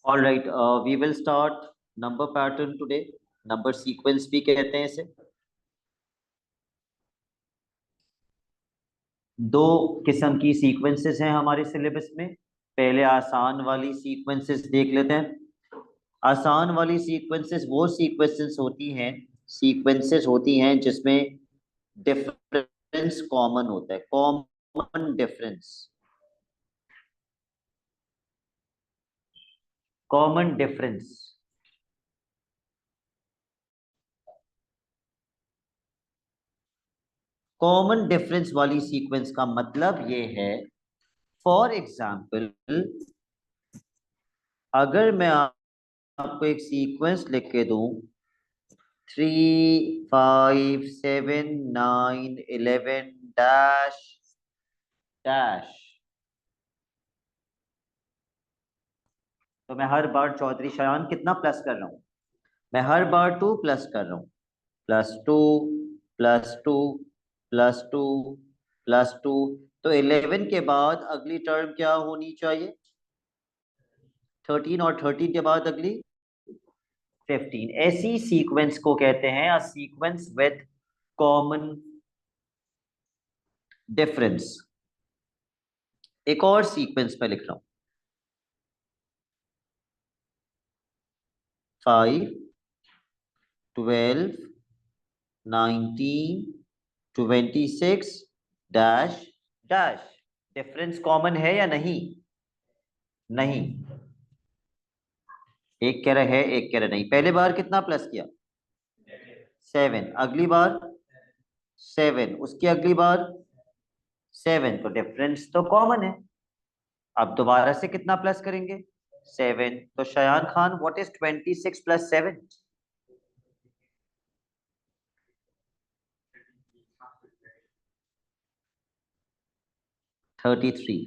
All right, we will start number pattern today. Number sequence भी कहते हैं इसे। दो किस्म की सीक्वेंसेस हैं हमारे सिलेबस में। पहले आसान वाली सीक्वेंसेस देख लेते हैं। आसान वाली सीक्वेंसेस वो सीक्वेंसेस होती हैं जिसमें डिफरेंस कॉमन होता है। कॉमन डिफरेंस कॉमन डिफरेंस वाली सीक्वेंस का मतलब ये है, फॉर एग्जाम्पल, अगर मैं आपको एक सीक्वेंस लिख के दूं 3 5 7 9 11 डैश डैश, तो मैं हर बार चौधरी शायान कितना प्लस कर रहा हूं? मैं हर बार 2 प्लस कर रहा हूं। +2 +2 +2 +2। तो 11 के बाद अगली टर्म क्या होनी चाहिए? 13, और 13 के बाद अगली 15। ऐसी सीक्वेंस को कहते हैं a sequence with common difference. एक और सीक्वेंस में लिख रहा हूं, 5 12 19 26 डैश डैश। डिफरेंस कॉमन है या नहीं? नहीं। एक कह रहा है, एक कह रहा नहीं। पहले बार कितना प्लस किया? 7। अगली बार 7, उसकी अगली बार 7, तो डिफरेंस तो कॉमन है। अब दोबारा से कितना प्लस करेंगे? 7। तो Shayan Khan, what is 26 + 7? 33।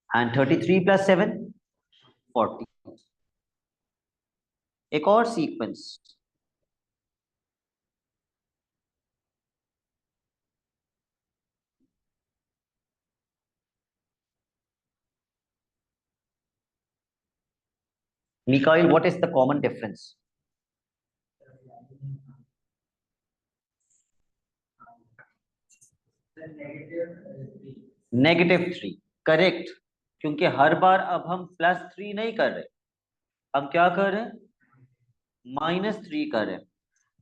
And 33 + 7 40। एक और sequence, Mikhail, what is the common difference? -3। Correct. क्योंकि हर बार अब हम +3 नहीं कर रहे, हम क्या कर रहे हैं? -3 कर रहे हैं।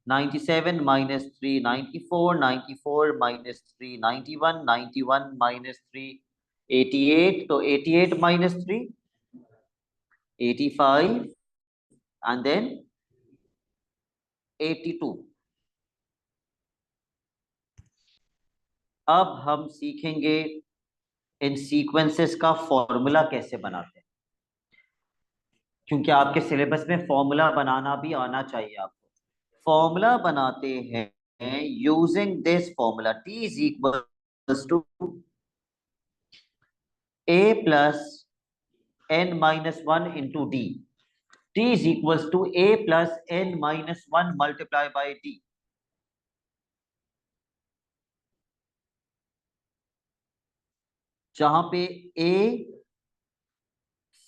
97 -3 94, 94 -3 91, 91 -3 88, तो 88 -3 85, एंड देन 82। अब हम सीखेंगे इन सीक्वेंसेस का फॉर्मूला कैसे बनाते हैं, क्योंकि आपके सिलेबस में फॉर्मूला बनाना भी आना चाहिए आपको। फॉर्मूला बनाते हैं using this formula, T is equals to A plus n-1 into d. T is equals to A plus n-1 multiply by d. जहां पे A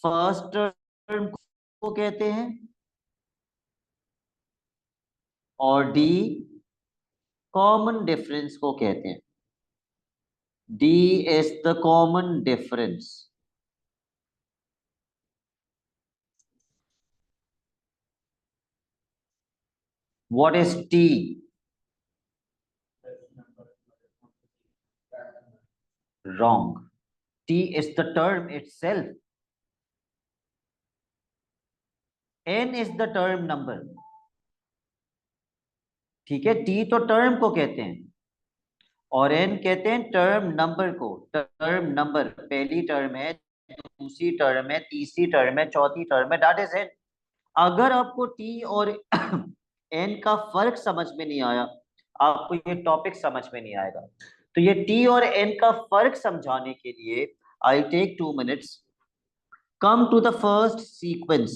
फर्स्ट टर्म को कहते हैं और D कॉमन डिफरेंस को कहते हैं। D is the common difference. What is T? Wrong. T is the term itself. N is the term number. ठीक है, T तो टर्म को कहते हैं और N कहते हैं टर्म नंबर को। टर्म नंबर, पहली टर्म है, दूसरी टर्म है, तीसरी टर्म है, चौथी टर्म है, दैट इज N। अगर आपको T और N का फर्क समझ में नहीं आया, आपको ये टॉपिक समझ में नहीं आएगा। तो ये T और N का फर्क समझाने के लिए I take 2 minutes. Come to the first sequence.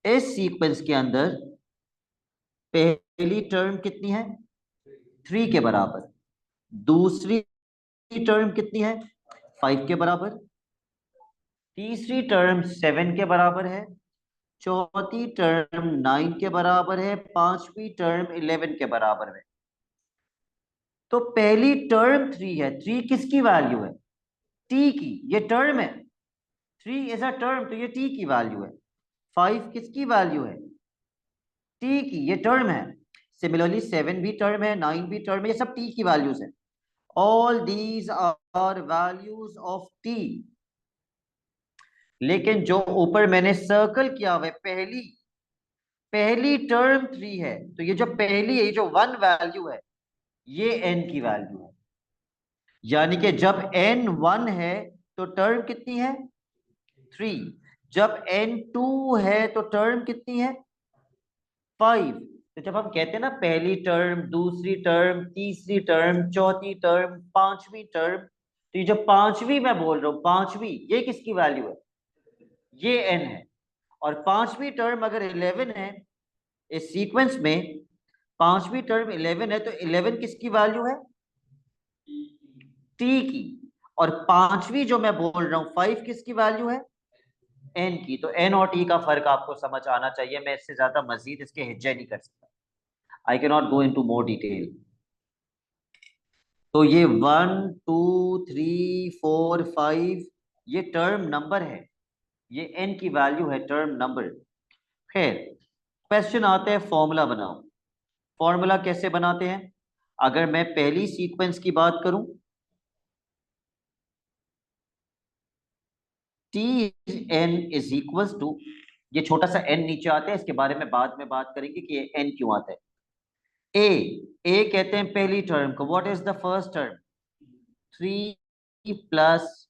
इस सीक्वेंस के अंदर पहली टर्म कितनी है? 3 के बराबर। दूसरी टर्म कितनी है? 5 के बराबर, तीसरी टर्म 7 के बराबर है, चौथी टर्म 9 के बराबर है, पांचवी टर्म 11 के बराबर है। तो पहली टर्म 3 है, 3 किसकी वैल्यू है? टी की, ये टर्म है, 3 इज अ टर्म, तो ये टी की वैल्यू है। 5 किसकी वैल्यू है? टी की, ये टर्म है। सिमिलरली 7 भी टर्म है, 9 भी टर्म है, ये सब टी की वैल्यूज है। All these are values of t. लेकिन जो ऊपर मैंने सर्कल किया हुआ है, पहली पहली टर्म 3 है, तो ये जो पहली है, ये जो 1 वैल्यू है, ये n की वैल्यू है। यानी कि जब n 1 है तो टर्म कितनी है? 3। जब n 2 है तो टर्म कितनी है? 5। तो जब हम कहते हैं ना पहली टर्म, दूसरी टर्म, तीसरी टर्म, चौथी टर्म, पांचवी टर्म, तो ये जो पांचवी मैं बोल रहा हूं, पांचवी, ये किसकी वैल्यू है? ये n है। और पांचवी टर्म अगर 11 है, इस सीक्वेंस में पांचवी टर्म 11 है, तो 11 किसकी वैल्यू है? टी की। और पांचवी जो मैं बोल रहा हूं 5, किसकी वैल्यू है? एन की। तो एन और टी का फर्क आपको समझ आना चाहिए। मैं इससे ज्यादा मजीद इसके हिज्जे नहीं कर सकता। I can not go in to more detail. तो ये 1 2 3 4 5 ये टर्म नंबर है, ये एन की वैल्यू है, टर्म नंबर। खैर, क्वेश्चन आते हैं फॉर्मूला बनाओ। फॉर्मूला कैसे बनाते हैं? अगर मैं पहली सीक्वेंस की बात करूं, t n is equal to, ये छोटा सा एन नीचे आता है, इसके बारे में बाद में बात करेंगे कि ये एन क्यों आता है। ए, ए कहते हैं पहली टर्म को। What is the first term? 3 plus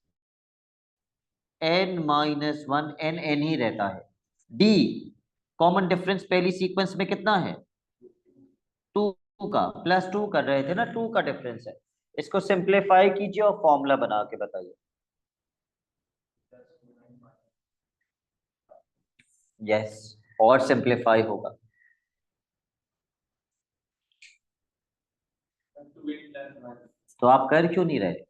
n-1, n n ही रहता है। डी, कॉमन डिफरेंस पहली सीक्वेंस में कितना है? 2 का, +2 कर रहे थे ना, 2 का डिफरेंस है। इसको सिंप्लीफाई कीजिए और फॉर्मूला बना के बताइए। यस, और सिंप्लीफाई होगा। तो आप कर क्यों नहीं रहे?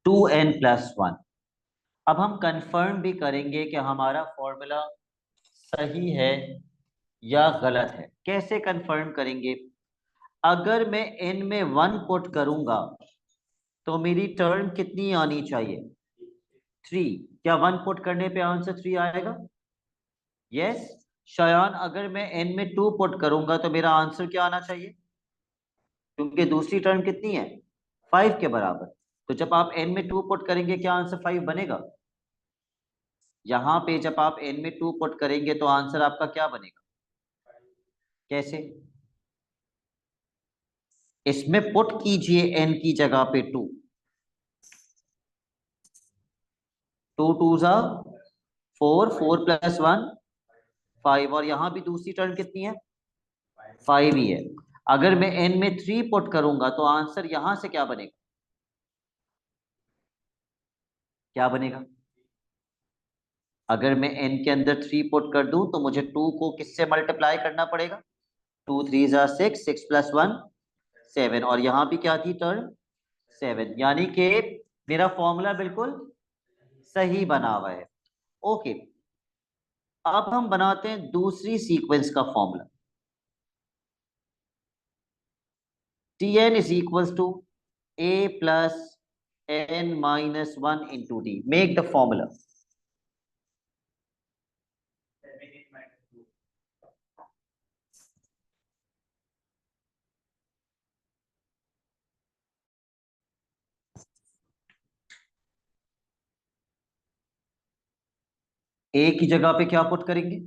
2n+1। अब हम कंफर्म भी करेंगे कि हमारा फॉर्मूला सही है या गलत है। कैसे कंफर्म करेंगे? अगर मैं n में 1 पुट करूंगा तो मेरी टर्म कितनी आनी चाहिए? 3। क्या 1 पुट करने पे आंसर 3 आएगा? यस। शयान, अगर मैं n में 2 पुट करूंगा तो मेरा आंसर क्या आना चाहिए? क्योंकि दूसरी टर्म कितनी है? 5 के बराबर। तो जब आप n में 2 पुट करेंगे, क्या आंसर 5 बनेगा? यहां पे जब आप n में 2 पुट करेंगे तो आंसर आपका क्या बनेगा? कैसे? इसमें पुट कीजिए n की जगह पे 2। 2 2 4, 4+1 5, और यहां भी दूसरी टर्म कितनी है? 5 ही है। अगर मैं n में 3 पुट करूंगा तो आंसर यहां से क्या बनेगा? क्या बनेगा? अगर मैं n के अंदर 3 पुट कर दूं तो मुझे 2 को किससे मल्टीप्लाई करना पड़ेगा? 2 3 6, 6+1 7, और यहां भी क्या थी टर्म? 7। यानी कि मेरा फॉर्मूला बिल्कुल सही बना हुआ है। ओके, अब हम बनाते हैं दूसरी सीक्वेंस का formula. Tn is equals to a plus n-1 into d. Make the formula. a की जगह पे क्या पुट करेंगे?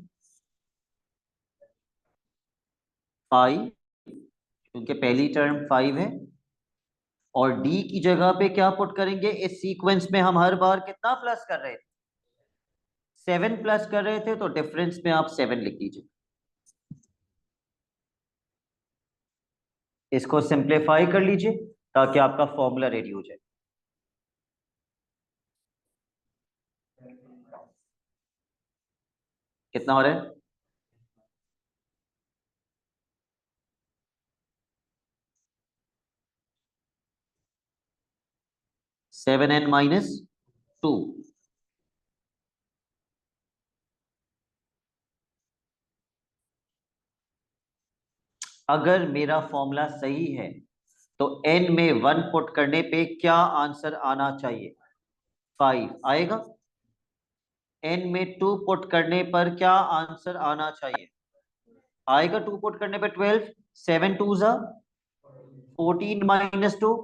5, क्योंकि पहली टर्म 5 है। और d की जगह पे क्या पुट करेंगे? इस सीक्वेंस में हम हर बार कितना प्लस कर रहे थे? 7 प्लस कर रहे थे तो डिफरेंस में आप 7 लिख दीजिए। इसको सिंप्लीफाई कर लीजिए ताकि आपका फॉर्मूला रेडी हो जाए। कितना हो रहा है? Seven n minus two. अगर मेरा फॉर्मूला सही है तो n में 1 पुट करने पे क्या आंसर आना चाहिए? 5 आएगा। n में 2 पुट करने पर क्या आंसर आना चाहिए? आएगा। 2 पुट करने पे 12। 7 टू जा 14 माइनस 2।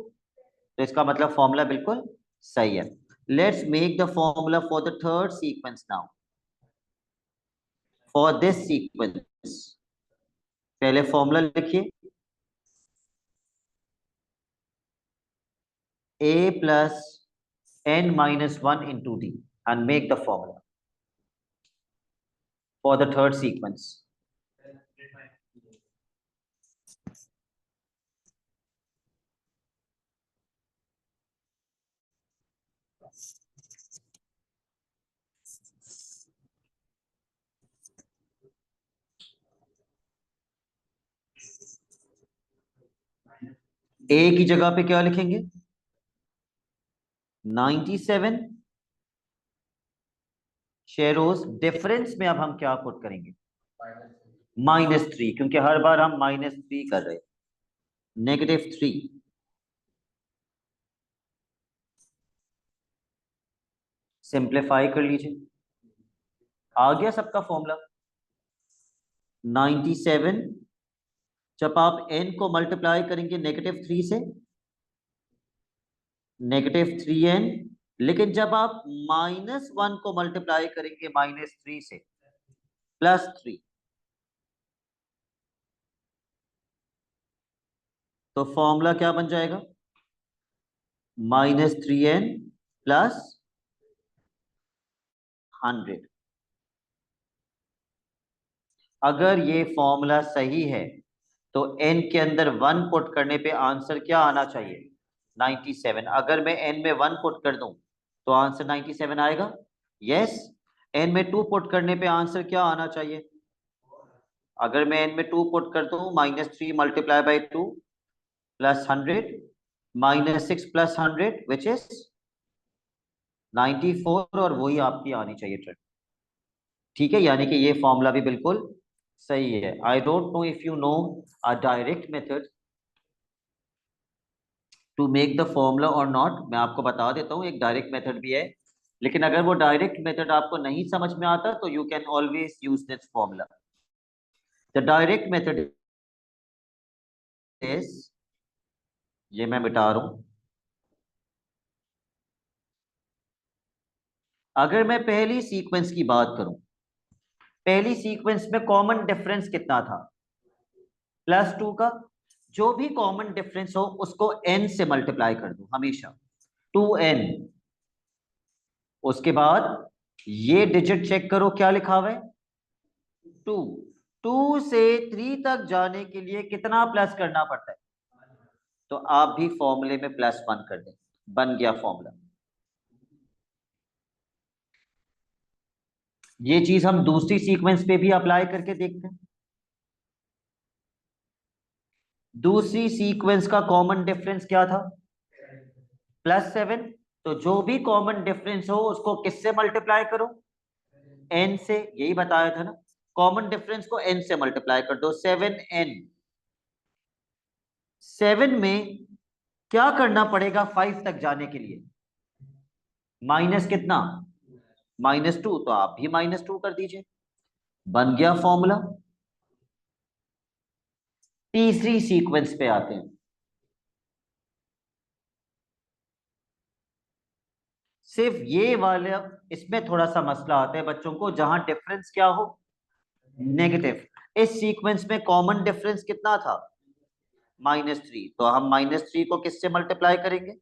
तो इसका मतलब फॉर्मूला बिल्कुल सही है। Let's make the formula for the third sequence now. For this sequence पहले फॉर्मूला लिखिए। a plus n minus 1 into d and make the formula for the third sequence. a की जगह पे क्या लिखेंगे? 97 शेरोज। डिफरेंस में अब हम क्या पुट करेंगे? -3, क्योंकि हर बार हम -3 कर रहे हैं। -3। सिंप्लीफाई कर लीजिए। आ गया सबका फॉर्मूला। 97 जब आप n को मल्टीप्लाई करेंगे -3 से, -3n। लेकिन जब आप -1 को मल्टीप्लाई करेंगे -3 से, +3। तो फॉर्मूला क्या बन जाएगा? -3n plus 100। अगर ये फॉर्मूला सही है तो n के अंदर 1 पुट करने पे आंसर क्या आना चाहिए? 97। अगर मैं n में 1 पुट कर दूं तो आंसर 97 आएगा। यस। n में 2 पुट करने पे आंसर क्या आना चाहिए? अगर मैं n में 2 पुट कर दूं, -3 multiply by 2 plus 100 -6 plus 100 which is 94, और वही आपकी आनी चाहिए ट्रेंड। ठीक है, यानी कि ये फॉर्मूला भी बिल्कुल सही है। I don't know if you know a direct method to make the formula or not. मैं आपको बता देता हूँ, एक डायरेक्ट मेथड भी है। लेकिन अगर वो डायरेक्ट मेथड आपको नहीं समझ में आता तो you can always use this formula. The direct method is, ये मैं मिटा रहा हूं। अगर मैं पहली सीक्वेंस की बात करूं, पहली सीक्वेंस में कॉमन डिफरेंस कितना था? +2 का। जो भी कॉमन डिफरेंस हो उसको n से मल्टीप्लाई कर दो हमेशा। 2n। उसके बाद ये डिजिट चेक करो क्या लिखा हुआ है? 2। 2 से 3 तक जाने के लिए कितना प्लस करना पड़ता है? तो आप भी फॉर्मूले में +1 कर दें। बन गया फॉर्मूला। ये चीज हम दूसरी सीक्वेंस पे भी अप्लाई करके देखते हैं। दूसरी सीक्वेंस का कॉमन डिफरेंस क्या था? +7। तो जो भी कॉमन डिफरेंस हो उसको किससे मल्टीप्लाई करो? n से। यही बताया था ना, कॉमन डिफरेंस को n से मल्टीप्लाई कर दो। 7n। 7 में क्या करना पड़ेगा 5 तक जाने के लिए? माइनस कितना? -2। तो आप भी -2 कर दीजिए। बन गया फॉर्मूला। तीसरी सीक्वेंस पे आते हैं। सिर्फ ये वाले, इसमें थोड़ा सा मसला आता है बच्चों को, जहां डिफरेंस क्या हो? नेगेटिव। इस सीक्वेंस में कॉमन डिफरेंस कितना था? -3। तो हम -3 को किससे मल्टीप्लाई करेंगे?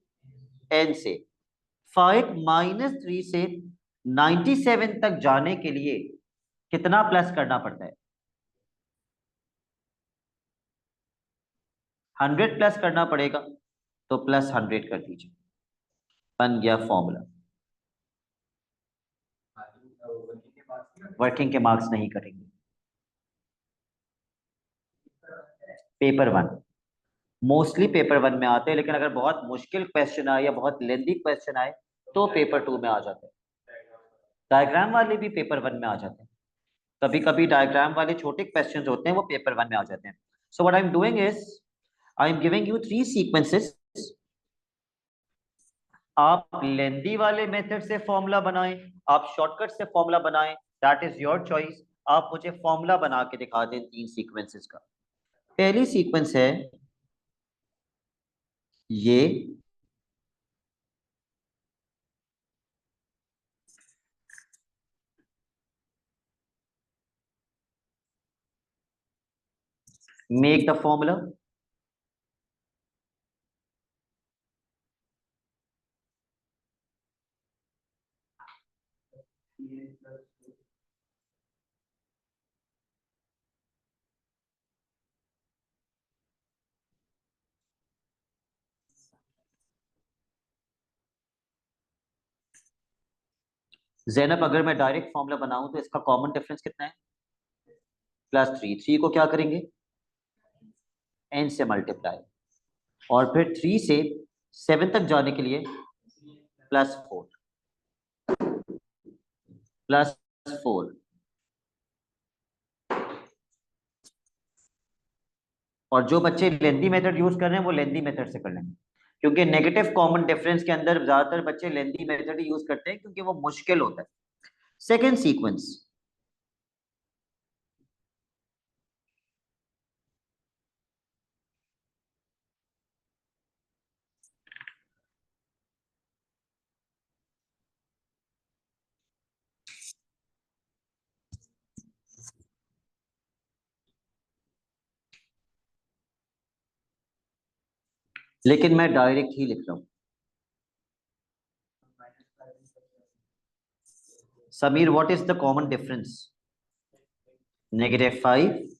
n से। 5 -3 से 97 तक जाने के लिए कितना प्लस करना पड़ता है? 100 प्लस करना पड़ेगा, तो +100 कर दीजिए, बन गया फॉर्मूला। वर्किंग के मार्क्स नहीं करेंगे। पेपर 1 मोस्टली पेपर 1 में आते हैं, लेकिन अगर बहुत मुश्किल क्वेश्चन आए या बहुत लेंदी क्वेश्चन आए तो पेपर 2 में आ जाते हैं। डायग्राम वाले भी पेपर 1 में आ जाते हैं। कभी कभी डायग्राम वाले छोटे क्वेश्चन होते हैं, वो पेपर 1 में आ जाते हैं। So what I am doing is I am giving you 3 sequences. आप लेंदी वाले मेथड से फॉर्मूला बनाएं, आप शॉर्टकट से फॉर्मूला बनाएं, दैट इज योर चॉइस। आप मुझे फॉर्मूला बना के दिखा दें 3 सीक्वेंसेस का। पहली सीक्वेंस है ये, मेक द फॉर्मूला। ज़ैनब, अगर मैं डायरेक्ट फॉर्मूला बनाऊं तो इसका कॉमन डिफरेंस कितना है? +3। 3 को क्या करेंगे? n से मल्टीप्लाई, और फिर 3 से 7 तक जाने के लिए +4, +4। और जो बच्चे लेंदी मेथड यूज कर रहे हैं वो लेंदी मेथड से कर लेंगे, क्योंकि नेगेटिव कॉमन डिफरेंस के अंदर ज्यादातर बच्चे लेंदी मेथड यूज करते हैं क्योंकि वो मुश्किल होता है। सेकेंड सीक्वेंस, लेकिन मैं डायरेक्ट ही लिख रहा हूं। Sameer, what is the common difference? -5।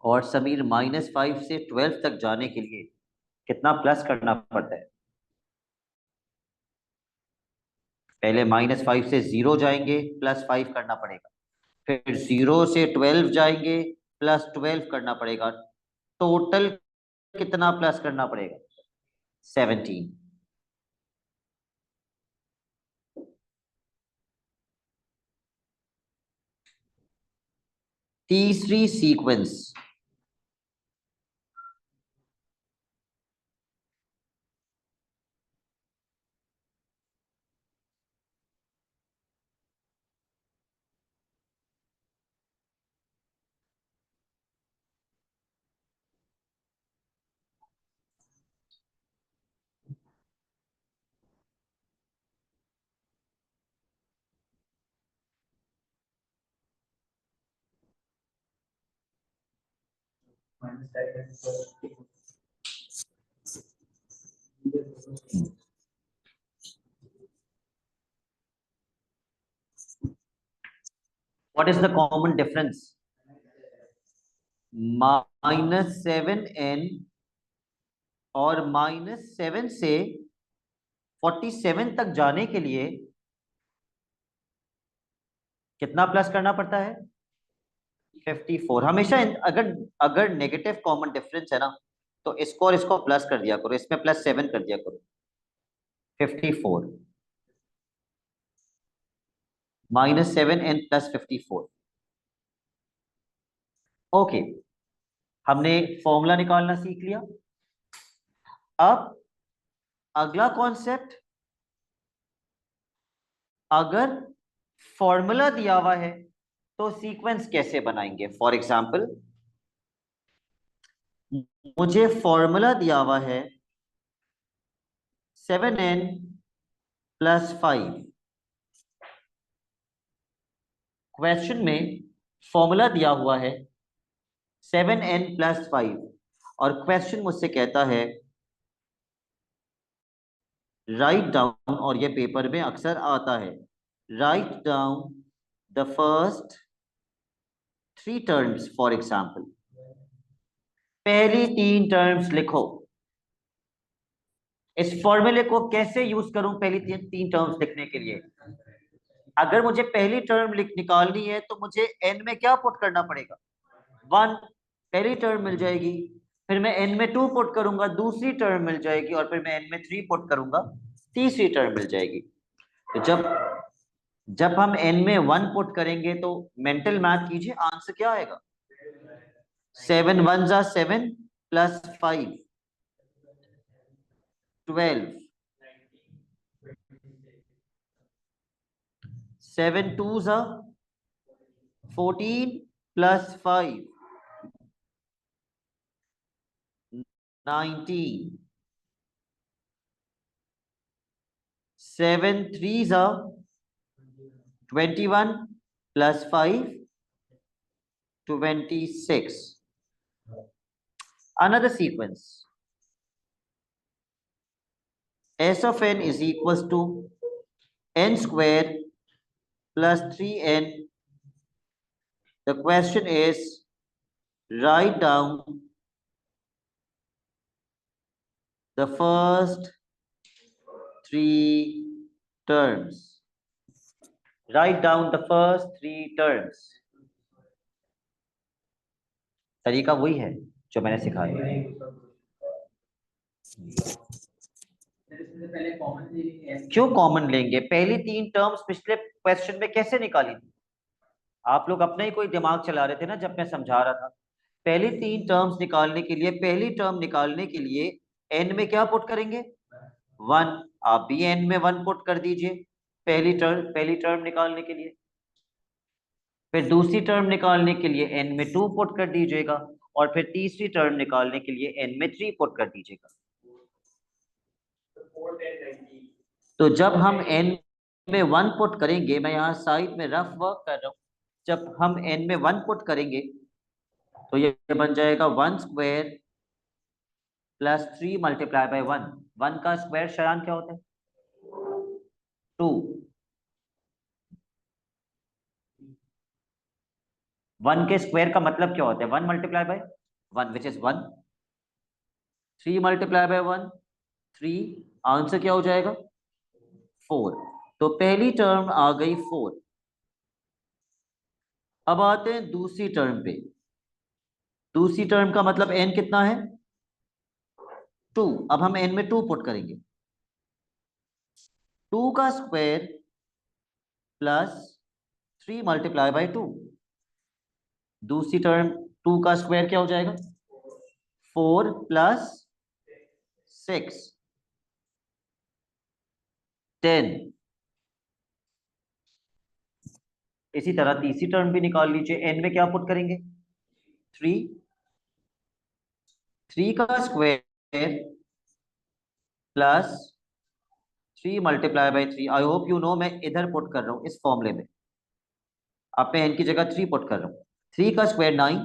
और समीर, -5 से 12 तक जाने के लिए कितना प्लस करना पड़ता है? पहले -5 से 0 जाएंगे, +5 करना पड़ेगा। फिर 0 से 12 जाएंगे, +12 करना पड़ेगा। टोटल कितना प्लस करना पड़ेगा? 17। तीसरी sequence, what is the common difference? -7n, और -7 से 47 तक जाने के लिए कितना प्लस करना पड़ता है? 54। हमेशा अगर अगर नेगेटिव कॉमन डिफरेंस है ना, तो इसको और इसको प्लस कर दिया करो, इसमें +7 कर दिया करो। 54, -7n + 54। ओके, हमने फॉर्मूला निकालना सीख लिया। अब अगला कॉन्सेप्ट, अगर फॉर्मूला दिया हुआ है तो सीक्वेंस कैसे बनाएंगे? फॉर एग्जाम्पल, मुझे फॉर्मूला दिया हुआ है 7n + 5। क्वेश्चन में फॉर्मूला दिया हुआ है 7n + 5, और क्वेश्चन मुझसे कहता है राइट डाउन, और ये पेपर में अक्सर आता है, write down the first three terms for example. पहली तीन टर्म्स लिखो। इस फॉर्मूले को कैसे यूज करूं पहली तीन टर्म्स लिखने के लिए? अगर मुझे पहली टर्म लिख निकालनी है तो मुझे एन में क्या पुट करना पड़ेगा? वन, पहली टर्म मिल जाएगी। फिर मैं एन में टू पुट करूंगा, दूसरी टर्म मिल जाएगी। और फिर मैं एन में थ्री पुट करूंगा, तीसरी टर्म मिल जाएगी। तो जब जब हम एन में वन पुट करेंगे तो मेंटल मैथ कीजिए, आंसर क्या आएगा? 7 1 7 plus 5 12, 7 2 14 plus 5 19, 7 3 21 plus 5 26. Another sequence, s of n is equals to n square plus 3n. The question is, write down the first three terms. Write down the first three terms. तरीका वही है जो मैंने सिखाया है। क्यों कॉमन लेंगे? पहली तीन टर्म्स पिछले क्वेश्चन में कैसे निकाली थी? आप लोग अपना ही कोई दिमाग चला रहे थे ना जब मैं समझा रहा था। पहली तीन टर्म्स निकालने के लिए, पहली टर्म निकालने के लिए एन में क्या पुट करेंगे? वन। आप भी एन में वन पुट कर दीजिए पहली टर्म निकालने के लिए। फिर दूसरी टर्म निकालने के लिए एन में टू पुट कर दीजिएगा। और फिर तीसरी टर्म निकालने के लिए एन में थ्री पुट कर दीजिएगा। तो जब हम एन में वन पुट करेंगे, मैं यहाँ साइड में रफ वर्क कर रहा हूँ, जब हम एन में वन पुट करेंगे तो ये बन जाएगा one square plus 3 multiply by one. One का स्क्वायर शयान क्या होता है? टू। वन के स्क्वायर का मतलब क्या होता है? One multiply by one, which is one. 3 multiply by one, three. Answer क्या हो जाएगा? 4। तो पहली टर्म आ गई 4। अब आते हैं दूसरी टर्म पे। दूसरी टर्म का मतलब एन कितना है? 2। अब हम एन में 2 पुट करेंगे। 2 का स्क्वायर प्लस 3 मल्टीप्लाई बाय 2। दूसरी टर्म 2 का स्क्वायर क्या हो जाएगा? 4 प्लस 6 10। इसी तरह तीसरी टर्म भी निकाल लीजिए। एन में क्या पुट करेंगे? 3। 3 का square plus 3 multiply by 3। I hope you know मैं इधर पुट कर रहा हूं इस फॉर्मूले में। अब मैं एन की जगह 3 पुट कर रहा हूं। 3 का स्क्वायर 9,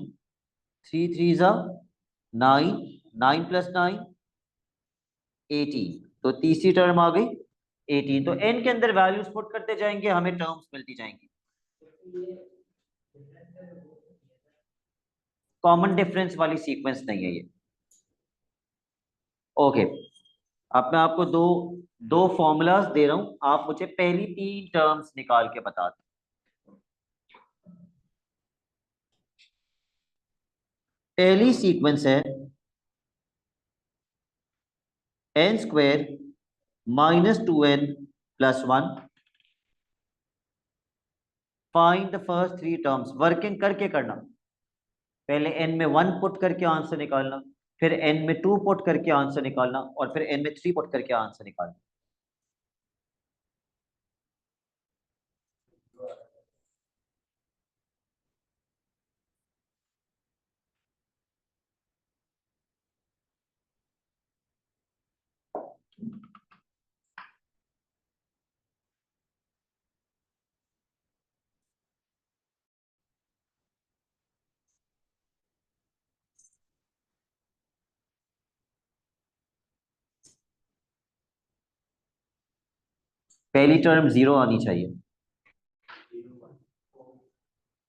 3 3 9, 9 प्लस 9 18। तो तीसरी टर्म आ गई 18। तो एन के अंदर वैल्यूज पुट करते जाएंगे, हमें टर्म्स मिलती जाएंगी। कॉमन डिफरेंस वाली सीक्वेंस नहीं है ये। ओके, अब मैं आपको दो दो फॉर्मूलाज दे रहा हूं, आप मुझे पहली तीन टर्म्स निकाल के बता दें। पहली सीक्वेंस है n square minus 2n plus 1। Find the first three terms. Working करके करना। पहले एन में वन पुट करके आंसर निकालना, फिर एन में टू पुट करके आंसर निकालना, और फिर एन में थ्री पुट करके आंसर निकालना। पहली टर्म 0 आनी चाहिए,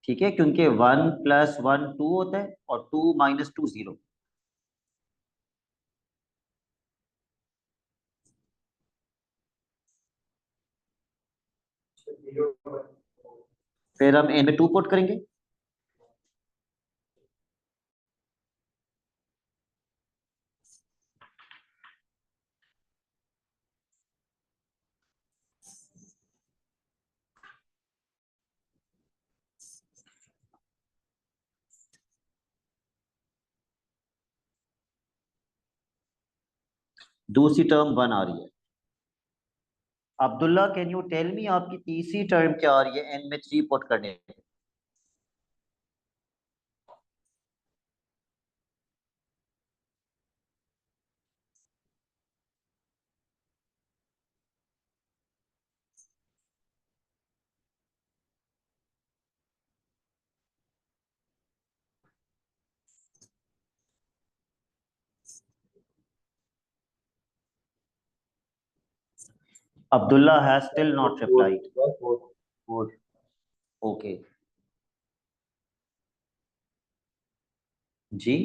ठीक है, क्योंकि 1 + 1 2 होता है और 2 - 2 0। फिर हम n में 2 पुट करेंगे। दूसरी टर्म 1 आ रही है। Abdullah, can you tell me आपकी तीसरी टर्म क्या आ रही है n में 3 पुट करने पे? Abdullah has still not replied. Okay. Ji,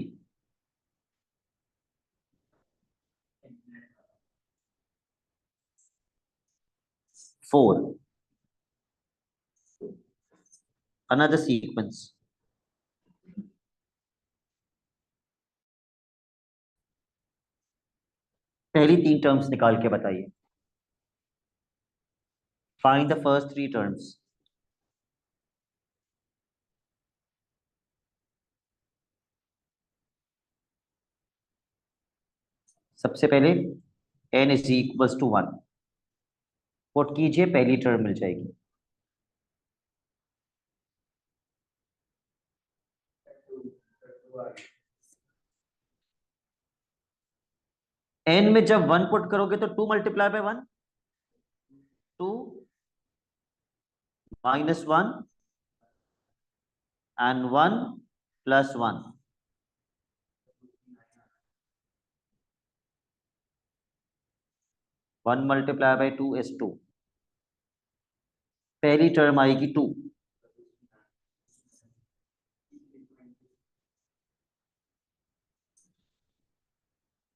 4, another sequence। पहली 3 टर्म्स निकाल के बताइए। Find the first 3 terms. सबसे पहले n = 1 पुट कीजिए, पहली टर्म मिल जाएगी। n में जब 1 पुट करोगे तो 2 × 1, 2 - 1 and 1 + 1, 1 × 2 is 2। पहली टर्म आएगी 2।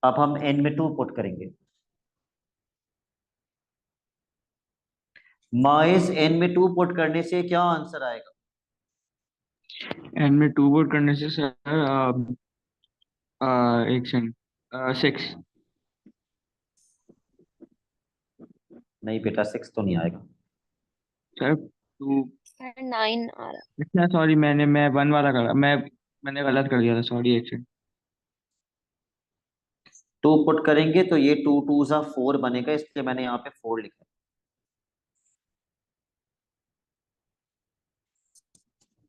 अब हम n में 2 पुट करेंगे। माइस n में 2 पुट करने से क्या आंसर आएगा? एन में 2 पुट करने से सर एक सेकंड 6। नहीं बेटा, 6 तो नहीं आएगा। सर 2। सर 9 आ रहा। अच्छा सॉरी, मैं 1 वाला करा, मैंने गलत कर दिया था, सॉरी एक सेकंड। 2 पुट करेंगे तो ये 2 2 सा 4 बनेगा, इसलिए मैंने यहाँ पे 4 लिखा है।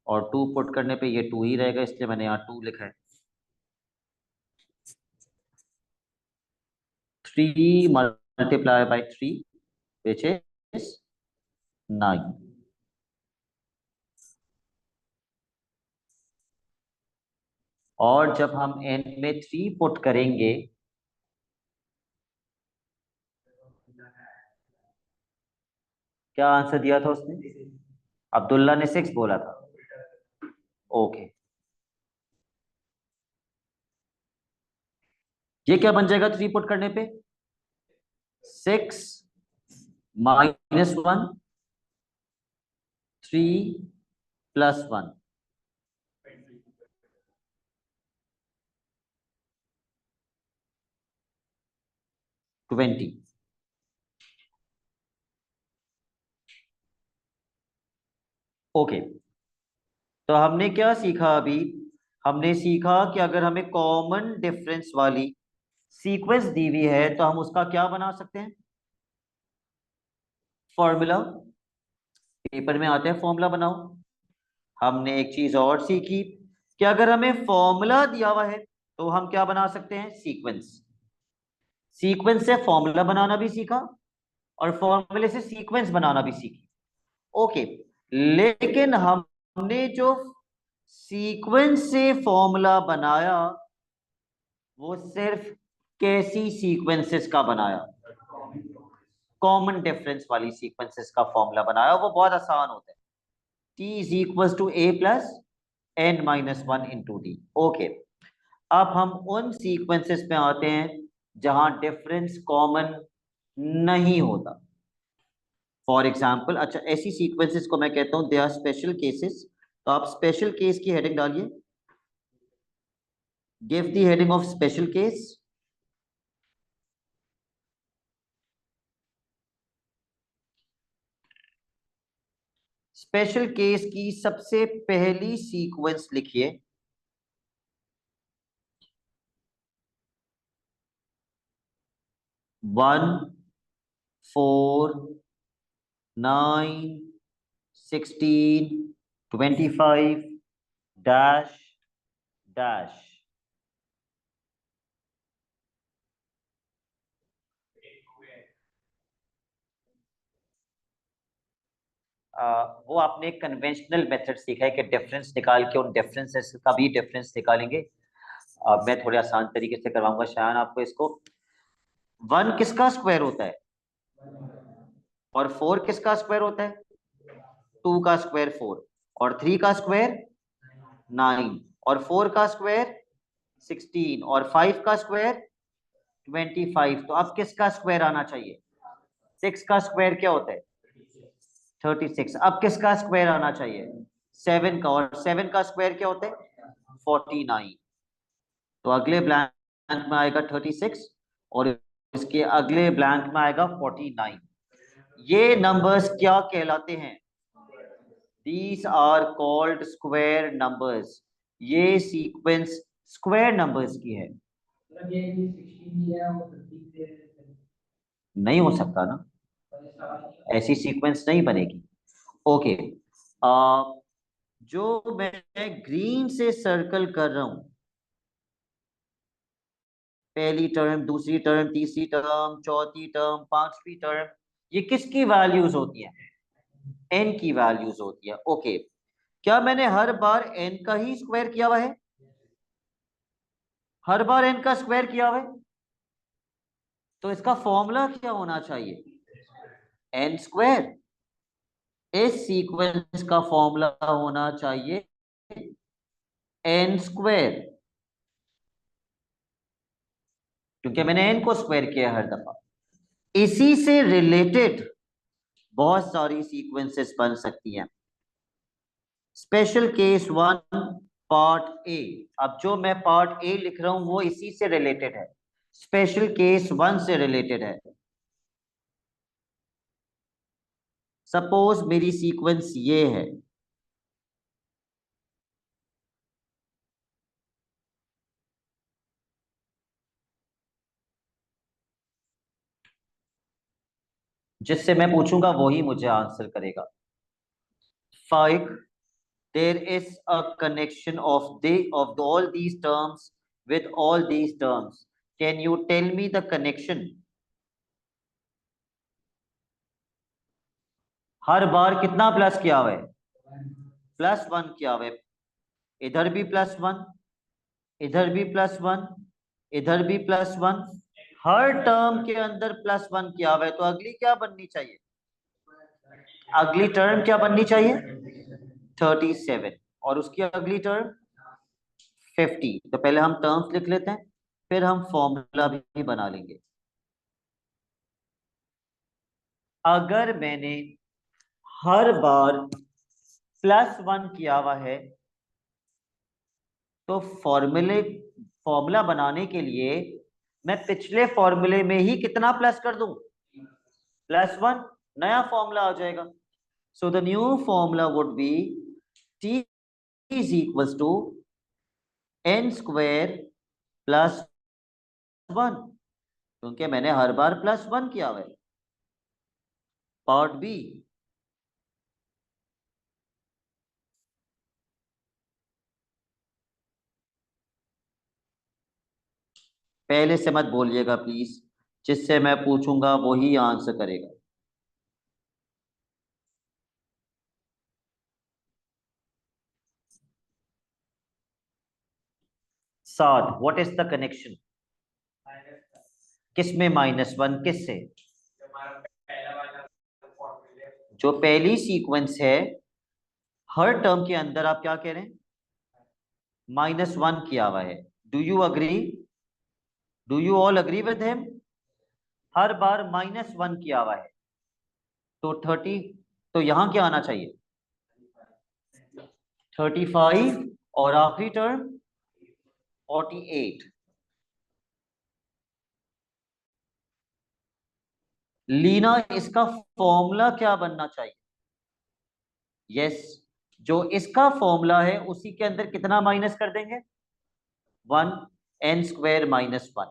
और 2 पुट करने पे ये 2 ही रहेगा, इसलिए मैंने यहाँ 2 लिखा है। 3 × 3 which is 9। और जब हम n में 3 पुट करेंगे, क्या आंसर दिया था उसने? अब्दुल्ला ने 6 बोला था। ओके, ये क्या बन जाएगा 3 पुट करने पे? 6 - 1 3 + 1, 20। ओके, तो हमने क्या सीखा अभी? हमने सीखा कि अगर हमें कॉमन डिफरेंस वाली सीक्वेंस दी हुई है तो हम उसका क्या बना सकते हैं? फॉर्मूला। पेपर में आते हैं फॉर्मूला बनाओ। हमने एक चीज और सीखी कि अगर हमें फॉर्मूला दिया हुआ है तो हम क्या बना सकते हैं? सीक्वेंस। सीक्वेंस से फॉर्मूला बनाना भी सीखा और फॉर्मूले से सीक्वेंस बनाना भी सीखी। ओके, लेकिन हमने जो सीक्वेंस से फॉर्मूला बनाया वो सिर्फ कैसी सीक्वेंसेस का बनाया? कॉमन डिफरेंस वाली सीक्वेंसेस का फॉर्मूला बनाया, वो बहुत आसान होता है। t is equal to a plus n minus one into d. Okay, अब हम उन सीक्वेंसेस पे आते हैं जहां डिफरेंस कॉमन नहीं होता। फॉर एग्जाम्पल, अच्छा ऐसी सीक्वेंसेस को मैं कहता हूं दे आर स्पेशल केसेस। तो आप स्पेशल केस की हेडिंग डालिए, give the heading of special case. Special case की सबसे पहली सीक्वेंस लिखिए 1 4 9 16 25 डैश डैश। वो आपने एक कन्वेंशनल मेथड सीखा है कि डिफरेंस निकाल के उन डिफरेंसेस का भी डिफरेंस निकालेंगे। मैं थोड़े आसान तरीके से करवाऊंगा शायद आपको इसको। 1 किसका स्क्वायर होता है और 4 किसका स्क्वायर होता है? 2 का स्क्वायर 4 और 3 का स्क्वायर 9 और 4 का स्क्वायर 16 और 5 का स्क्वायर 25। तो अब किसका स्क्वायर आना चाहिए? 6 का स्क्वायर क्या होता है? 36। अब किसका स्क्वायर आना चाहिए? 7 का, और 7 का स्क्वायर क्या होता है? 49। तो अगले ब्लैंक में आएगा 36 और इसके अगले ब्लैंक में आएगा 49। ये नंबर्स क्या कहलाते हैं? These are called square numbers। ये सीक्वेंस स्क्वायर नंबर्स की है। नहीं हो सकता ना, ऐसी सीक्वेंस नहीं बनेगी। ओके, जो मैं ग्रीन से सर्कल कर रहा हूं, पहली टर्म, दूसरी टर्म, तीसरी टर्म, चौथी टर्म, पांचवी टर्म, ये किसकी वैल्यूज होती है? n की वैल्यूज होती है। ओके, क्या मैंने हर बार n का ही स्क्वायर किया हुआ है? हर बार n का स्क्वायर किया हुआ है, तो इसका फॉर्मूला क्या होना चाहिए? n square. इस सीक्वेंस का फॉर्मूला होना चाहिए n स्क्वायर, क्योंकि मैंने n को स्क्वायर किया हर दफा। इसी से रिलेटेड बहुत सारी सीक्वेंसेस बन सकती हैं। Special case 1 part A. अब जो मैं पार्ट ए लिख रहा हूं वो इसी से रिलेटेड है, स्पेशल केस 1 से रिलेटेड है। सपोज मेरी सीक्वेंस ये है, जिससे मैं पूछूंगा वही मुझे आंसर करेगा। 5, there is a connection of all these terms with all these terms, can you tell me the connection? हर बार कितना प्लस किया हुआ है? +1 किया हुआ है। इधर भी +1, इधर भी +1, इधर भी +1, हर टर्म के अंदर +1 किया हुआ है। तो अगली क्या बननी चाहिए? अगली टर्म क्या बननी चाहिए? 37 और उसकी अगली टर्म 50। तो पहले हम टर्म्स लिख लेते हैं, फिर हम फॉर्मूला भी बना लेंगे। अगर मैंने हर बार +1 किया हुआ है, तो फॉर्मूला बनाने के लिए मैं पिछले फॉर्मूले में ही कितना प्लस कर दूं? +1, नया फॉर्मूला आ जाएगा। So the new formula would be t is equals to n square +1, क्योंकि मैंने हर बार +1 किया हुआ है। पार्ट बी, पहले से मत बोलिएगा प्लीज, जिससे मैं पूछूंगा वही आंसर करेगा। 7, व्हाट इज द कनेक्शन? किसमें -1? किससे? जो पहली सीक्वेंस है, हर टर्म के अंदर आप क्या कह रहे हैं, -1 किया हुआ है। Do you agree? Do you all agree with him? हर बार -1 किया हुआ है, तो 30, तो यहां क्या आना चाहिए, 35, और आखिरी टर्म 48। लीना, इसका फॉर्मूला क्या बनना चाहिए? यस, जो इसका फॉर्मूला है उसी के अंदर कितना माइनस कर देंगे, 1, n² - 1,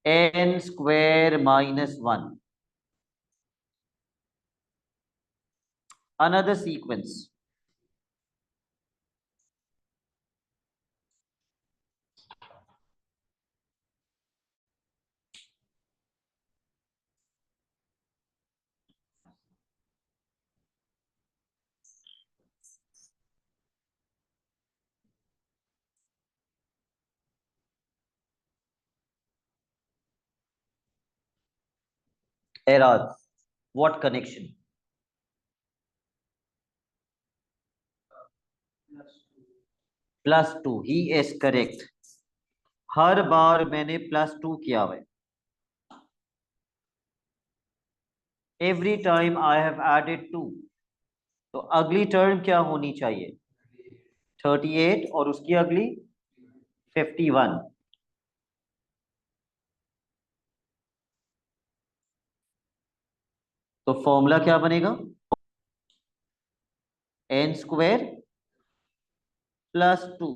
n² - 1। another sequence, error, what connection? +2, he is correct. हर बार मैंने +2 किया हुआ है, every time I have added 2। तो अगली टर्म क्या होनी चाहिए, 38, और उसकी अगली 51। तो फॉर्मूला क्या बनेगा, n² +2।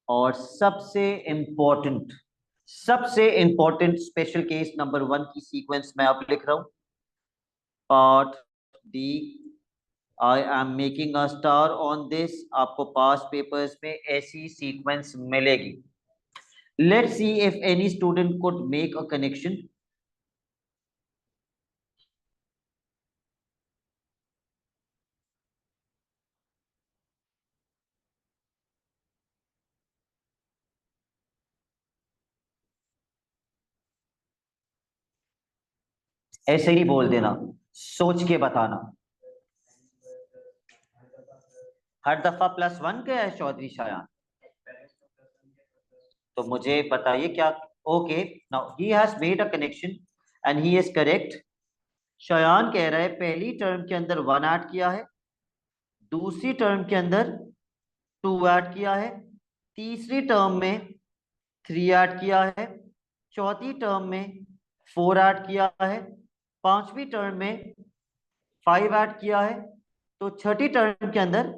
और सबसे इंपॉर्टेंट स्पेशल केस नंबर 1 की सीक्वेंस मैं अब लिख रहा हूं, part D. I am making a star on this. आपको पास पेपर्स में ऐसी सीक्वेंस मिलेगी। Let's see if any student could make a connection. ऐसे ही बोल देना, सोच के बताना। हर दफा +1 गया है चौधरी शायान? तो मुझे बताइए क्या। Okay, now he has made a connection and he is correct. Shayan कह रहा है पहली टर्म के अंदर 1 ऐड किया है, दूसरी टर्म के अंदर 2 ऐड किया है, तीसरी टर्म में 3 ऐड किया है, चौथी टर्म में 4 ऐड किया है, पांचवी टर्म में 5 ऐड किया है, तो छठी टर्म के अंदर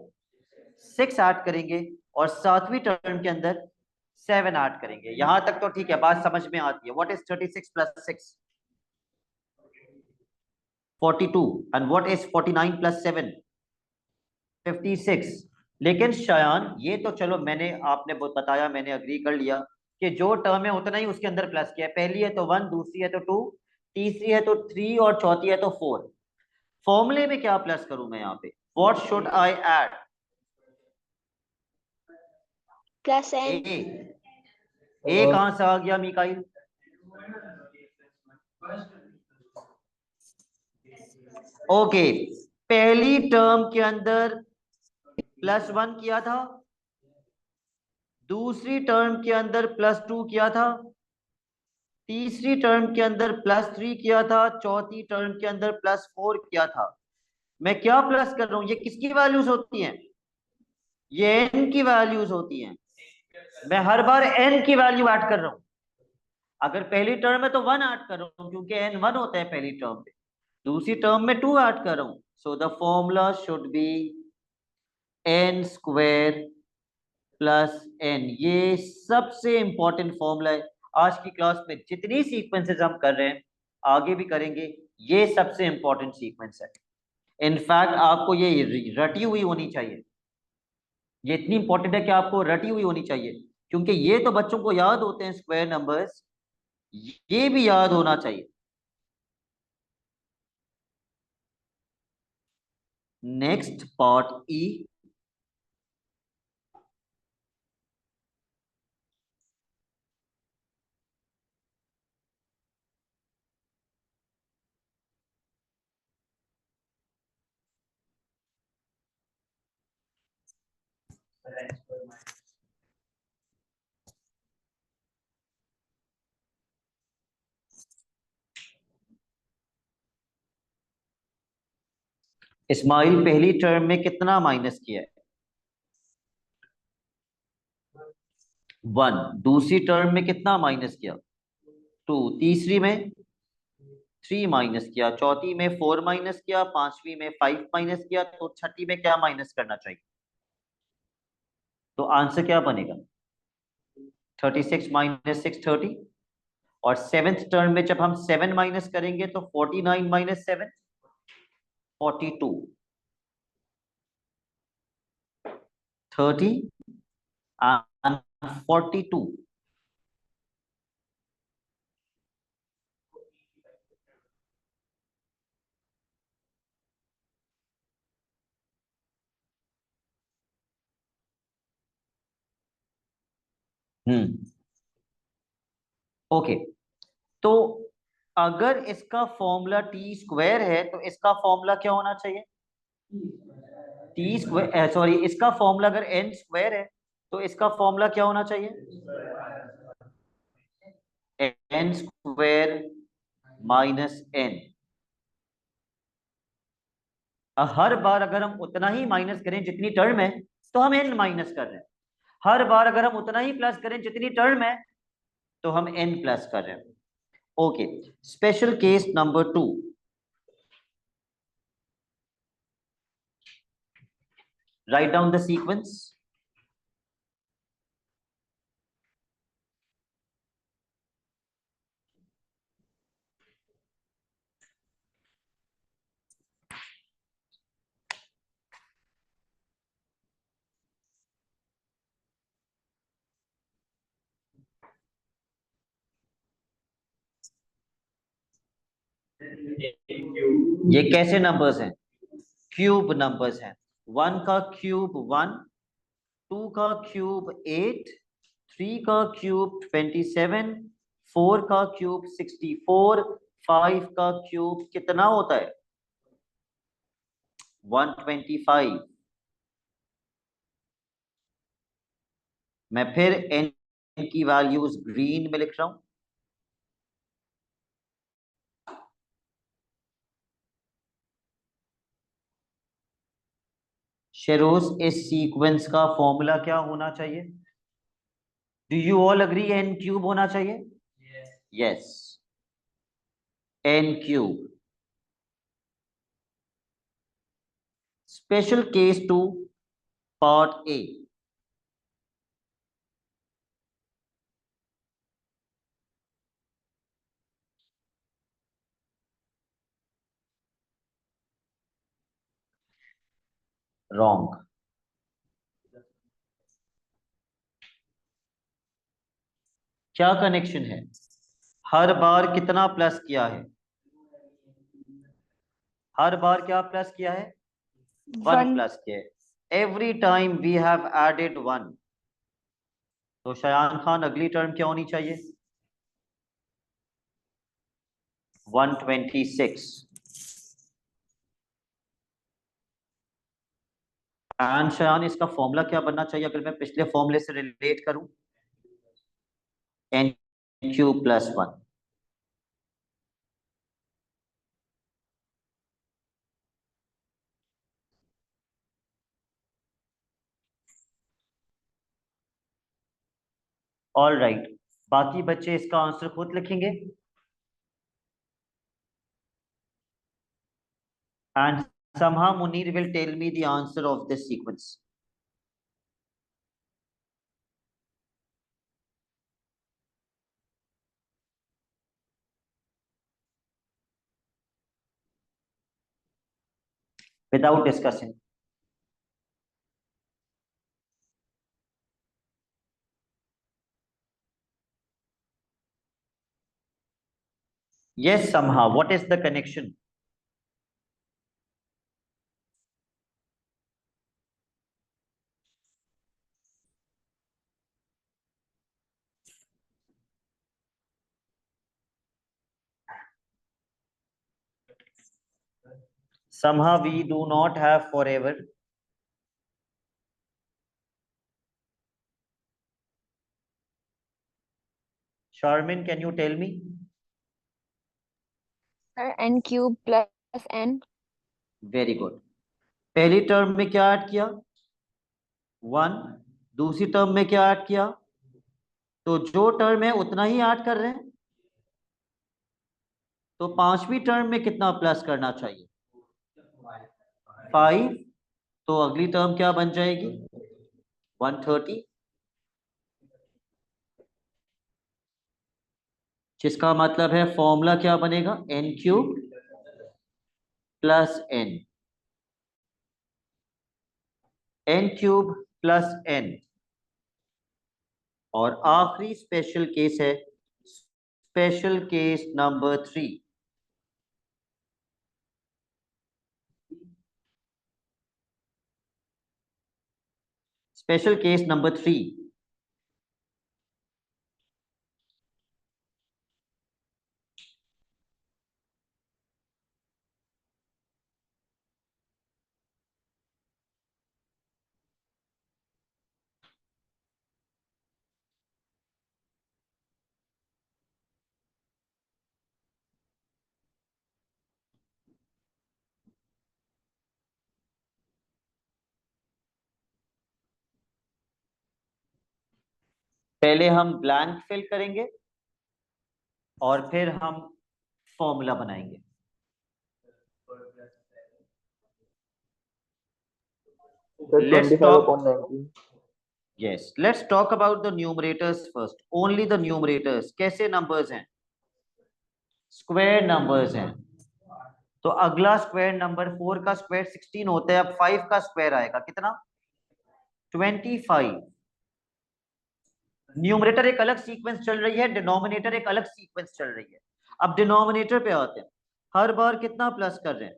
6 ऐड करेंगे, और सातवीं टर्म के अंदर 7 ऐड करेंगे। यहां तक तो ठीक है, बात समझ में आती है। What is 36 + 6? 42। And what is 49 + 7? 56। लेकिन शयान, ये तो चलो मैंने, आपने बताया, मैंने अग्री कर लिया कि जो टर्म है उतना ही उसके अंदर प्लस किया है। पहली है तो 1, दूसरी है तो 2, तीसरी है तो 3, और चौथी है तो 4। फॉर्मूले में क्या प्लस करूं मैं यहाँ पे, what should I add? +n। ए। ए कहां से आ गया मिकाइल? ओके, पहली टर्म के अंदर +1 किया था, दूसरी टर्म के अंदर +2 किया था, तीसरी टर्म के अंदर +3 किया था, चौथी टर्म के अंदर +4 किया था। मैं क्या प्लस कर रहा हूं, ये किसकी वैल्यूज होती हैं, ये n की वैल्यूज होती हैं। मैं हर बार n की वैल्यू ऐड कर रहा हूं। अगर पहली टर्म में तो 1 ऐड कर रहा हूं क्योंकि n 1 होता है पहली टर्म पे, दूसरी टर्म में 2 ऐड कर रहा हूं। So the formula should be n² + n। ये सबसे इंपॉर्टेंट फॉर्मूला है। आज की क्लास में जितनी सीक्वेंसेस हम कर रहे हैं, आगे भी करेंगे, ये सबसे इंपॉर्टेंट सीक्वेंस है। इनफैक्ट आपको ये रटी हुई होनी चाहिए। ये इतनी इंपॉर्टेंट है कि आपको रटी हुई होनी चाहिए, क्योंकि ये तो बच्चों को याद होते हैं स्क्वायर नंबर्स, ये भी याद होना चाहिए। नेक्स्ट पार्ट ई। इस्माइल पहली टर्म में कितना माइनस किया है? 1। दूसरी टर्म में कितना माइनस किया? 2। तीसरी में 3 माइनस किया, चौथी में 4 माइनस किया, पांचवी में 5 माइनस किया, तो छठी में क्या माइनस करना चाहिए? तो आंसर क्या बनेगा? 36 माइनस 6 30। और सेवेंथ टर्म में जब हम 7 माइनस करेंगे तो 49 माइनस 7 42, 30 and 42। ओके, तो अगर इसका फॉर्मूला टी स्क्वायर है तो इसका फॉर्मूला क्या होना चाहिए? टी स्क्वायर, सॉरी, इसका फॉर्मूला अगर एन स्क्वायर है तो इसका फॉर्मूला क्या होना चाहिए? N square minus n. हर बार अगर हम उतना ही माइनस करें जितनी टर्म है तो हम एन माइनस कर रहे हैं, हर बार अगर हम उतना ही प्लस करें जितनी टर्म है तो हम एन प्लस कर रहे हैं। Okay, special case number 2। Write down the sequence. ये कैसे नंबर्स हैं? क्यूब नंबर्स हैं। 1 का क्यूब 1, 2 का क्यूब 8, 3 का क्यूब 27, 4 का क्यूब 64, 5 का क्यूब कितना होता है? 125। मैं फिर n की वैल्यूज ग्रीन में लिख रहा हूं। शेरोज, इस सीक्वेंस का फॉर्मूला क्या होना चाहिए? Do you all agree n cube होना चाहिए? Yes, n cube. Special case 2 part A. Wrong. क्या कनेक्शन है? हर बार कितना प्लस किया है? हर बार क्या प्लस किया है? 1 प्लस किया है। Every time we have added 1। तो शयान खान, अगली टर्म क्या होनी चाहिए? 126। एंड शयान, इसका फॉर्मूला क्या बनना चाहिए अगर मैं पिछले फॉर्मूले से रिलेट करूं? N cube plus 1। All right, बाकी बच्चे इसका आंसर खुद लिखेंगे। And somehow Munir will tell me the answer of this sequence. Without discussing. Yes, somehow. What is the connection? Somehow we do not have forever. Sharmin, can you tell me? Sir, n cube plus n. Very good. पहली term में क्या add किया? 1। दूसरी term में क्या add किया? तो जो टर्म है उतना ही ऐड कर रहे हैं। तो पांचवी टर्म में कितना प्लस करना चाहिए? 5। तो अगली टर्म क्या बन जाएगी? 130, जिसका मतलब है फॉर्मूला क्या बनेगा? n cube plus n cube plus n। और आखिरी स्पेशल केस है, special case number 3। Special case number 3। पहले हम ब्लैंक फिल करेंगे और फिर हम फॉर्मूला बनाएंगे। Let's 25 talk. upon 19. Yes, let's talk about the numerators first. Only the numerators. कैसे numbers हैं? स्क्वायर नंबर्स हैं। तो अगला स्क्वायर नंबर 4 का स्क्वायर 16 होता है। अब 5 का स्क्वायर आएगा कितना? 25। न्यूमरेटर एक अलग सीक्वेंस चल रही है, डिनोमिनेटर एक अलग सीक्वेंस चल रही है। अब डिनोमिनेटर पे आते हैं। हर बार कितना प्लस कर रहे हैं?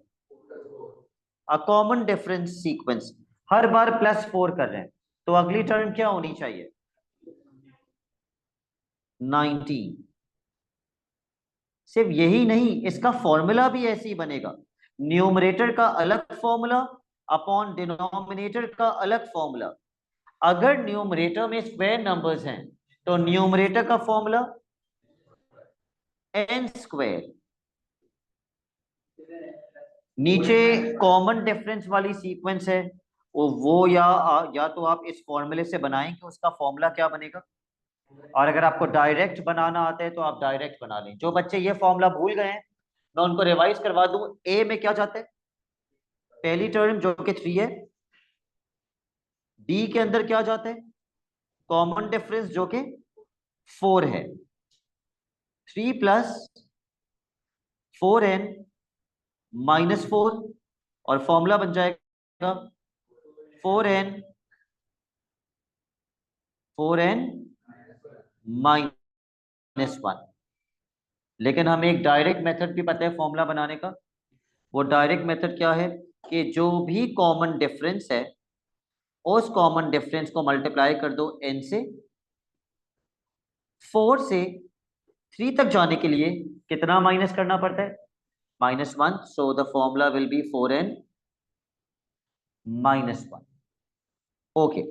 A common difference sequence. हर बार +4 कर रहे हैं। तो अगली टर्म क्या होनी चाहिए? 19। सिर्फ यही नहीं, इसका फॉर्मूला भी ऐसे ही बनेगा। न्यूमरेटर का अलग फॉर्मूला अपॉन डिनोमिनेटर का अलग फॉर्मूला। अगर न्यूमरेटर में स्क्वायर नंबर्स हैं तो न्यूमरेटर का फॉर्मूला n स्क्वायर। नीचे कॉमन डिफरेंस वाली सीक्वेंस है, वो या तो आप इस फॉर्मूले से बनाएं कि उसका फॉर्मूला क्या बनेगा, और अगर आपको डायरेक्ट बनाना आता है तो आप डायरेक्ट बना लें। जो बच्चे ये फॉर्मूला भूल गए हैं मैं उनको रिवाइज करवा दूं। ए में क्या जाता है? पहली टर्म जो कि 3 है। डी के अंदर क्या जाता है? कॉमन डिफरेंस जो कि 4 है। 3 प्लस 4n -4, और फॉर्मूला बन जाएगा 4n -1। लेकिन हमें एक डायरेक्ट मेथड भी पता है फॉर्मूला बनाने का। वो डायरेक्ट मेथड क्या है कि जो भी कॉमन डिफरेंस है उस कॉमन डिफरेंस को मल्टीप्लाई कर दो n से। 4 से 3 तक जाने के लिए कितना माइनस करना पड़ता है? -1। So the formula will be 4n -1। Okay,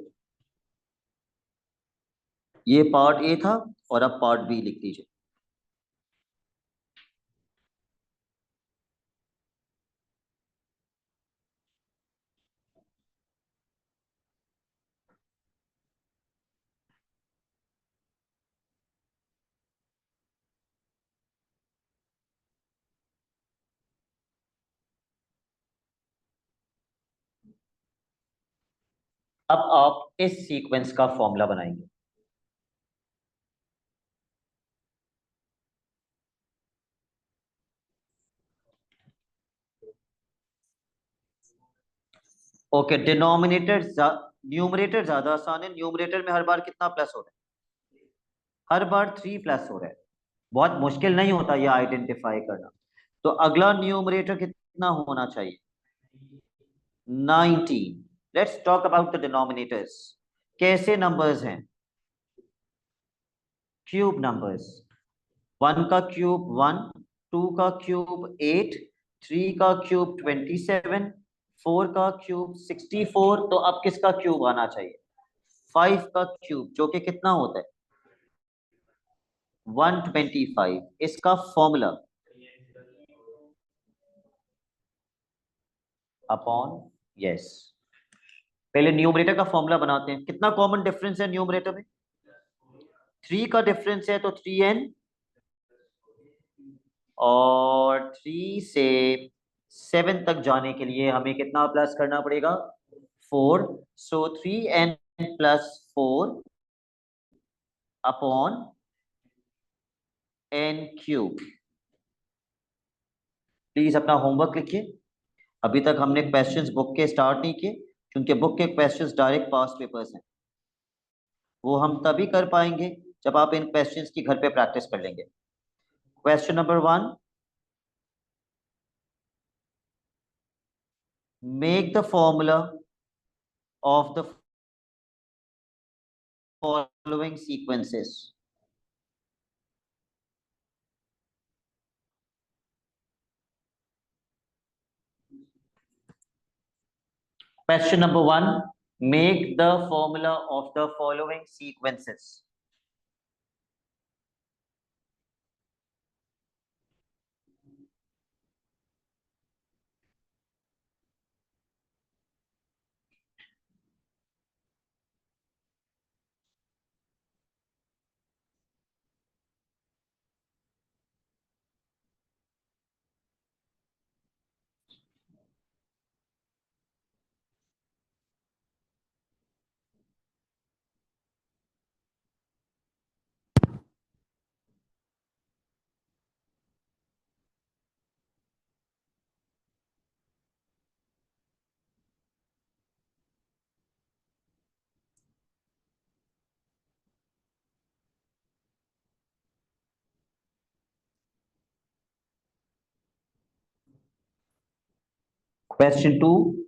ये पार्ट ए था और अब पार्ट बी लिख दीजिए। अब आप इस सीक्वेंस का फॉर्मूला बनाएंगे। ओके, न्यूमरेटर ज्यादा आसान है। न्यूमरेटर में हर बार कितना प्लस हो रहा है? हर बार 3 प्लस हो रहा है। बहुत मुश्किल नहीं होता ये आइडेंटिफाई करना। तो अगला न्यूमरेटर कितना होना चाहिए? 19। Let's talk about the denominators. कैसे नंबर्स हैं? Cube numbers. 1 का क्यूब 1, 2 का क्यूब 8, 3 का क्यूब 27, 4 का क्यूब 64। तो अब किसका क्यूब आना चाहिए? 5 का क्यूब, जो कि कितना होता है? 125 इसका फॉर्मूला अपॉन यस। पहले न्यूमरेटर का फॉर्मूला बनाते हैं। कितना कॉमन डिफरेंस है न्यूमरेटर में? 3 का डिफरेंस है तो 3n, और 3 से 7 तक जाने के लिए हमें कितना प्लस करना पड़ेगा? 4। सो 3n plus 4 upon n cube. Please अपना होमवर्क लिखिए। अभी तक हमने क्वेश्चंस बुक के स्टार्ट नहीं किए, क्योंकि बुक के क्वेश्चंस डायरेक्ट पास्ट पेपर्स हैं। वो हम तभी कर पाएंगे जब आप इन क्वेश्चंस की घर पे प्रैक्टिस कर लेंगे। Question number 1, make the formula of the following sequences. Question number 1, make the formula of the following sequences. Question 2,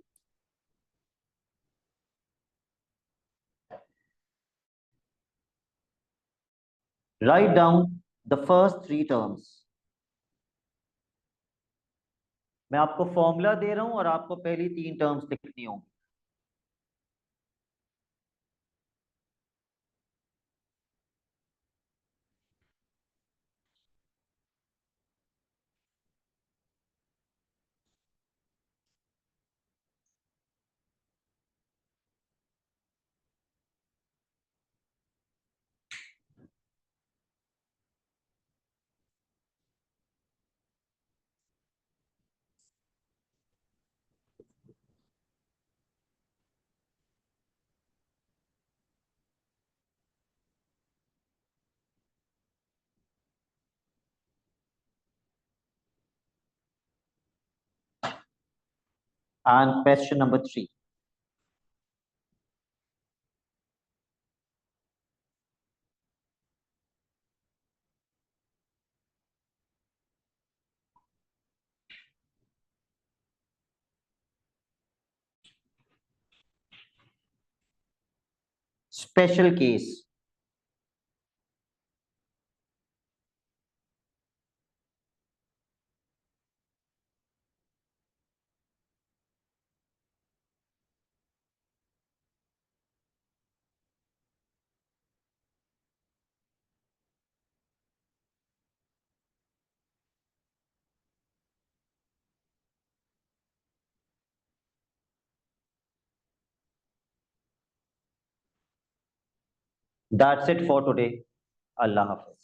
write down the first 3 terms. मैं आपको फॉर्मूला दे रहा हूं और आपको पहली 3 टर्म्स लिखनी होंगी। And question number 3, special case. That's it for today. Allah Hafiz.